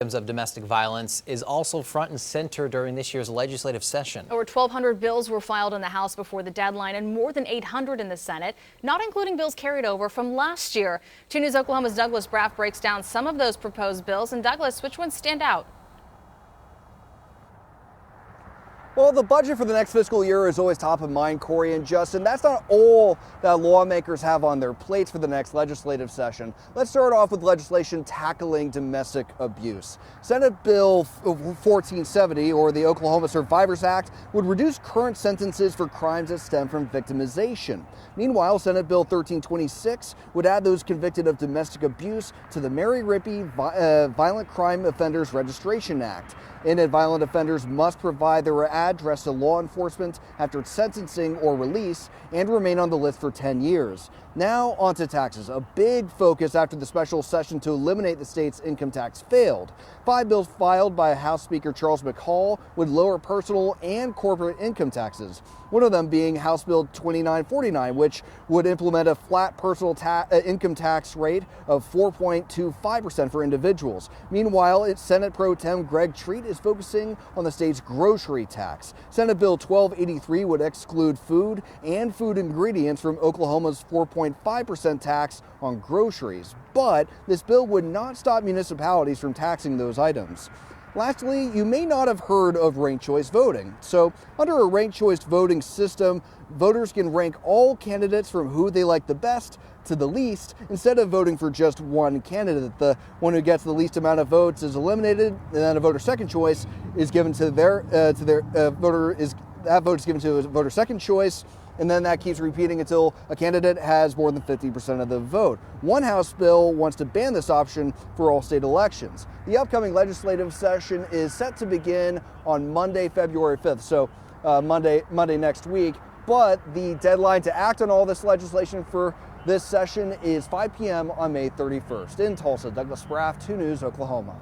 Of domestic violence is also front and center during this year's legislative session. Over 1,200 bills were filed in the House before the deadline and more than 800 in the Senate, not including bills carried over from last year. 2 News Oklahoma's Douglas Braff breaks down some of those proposed bills. And Douglas, which ones stand out? Well, the budget for the next fiscal year is always top of mind, Corey and Justin. That's not all that lawmakers have on their plates for the next legislative session. Let's start off with legislation tackling domestic abuse. Senate Bill 1470, or the Oklahoma Survivors Act, would reduce current sentences for crimes that stem from victimization. Meanwhile, Senate Bill 1326 would add those convicted of domestic abuse to the Mary Rippey Violent Crime Offenders Registration Act. In it, violent offenders must provide their address to law enforcement after sentencing or release and remain on the list for 10 years. Now on to taxes, a big focus after the special session to eliminate the state's income tax failed. 5 bills filed by House Speaker Charles McCall would lower personal and corporate income taxes. One of them being House Bill 2949, which would implement a flat personal income tax rate of 4.25% for individuals. Meanwhile, Senate Pro Tem Greg Treat is focusing on the state's grocery tax. Senate Bill 1283 would exclude food and food ingredients from Oklahoma's 4.5% tax on groceries. But this bill would not stop municipalities from taxing those items. Lastly, you may not have heard of ranked choice voting. So under a ranked choice voting system, voters can rank all candidates from who they like the best to the least instead of voting for just one candidate. The one who gets the least amount of votes is eliminated, and then a voter's second choice is given to that vote is given to a voter's second choice. And then that keeps repeating until a candidate has more than 50% of the vote. One House bill wants to ban this option for all state elections. The upcoming legislative session is set to begin on Monday, February 5th, so Monday next week. But the deadline to act on all this legislation for this session is 5 p.m. on May 31st. In Tulsa, Douglas Braff, 2 News, Oklahoma.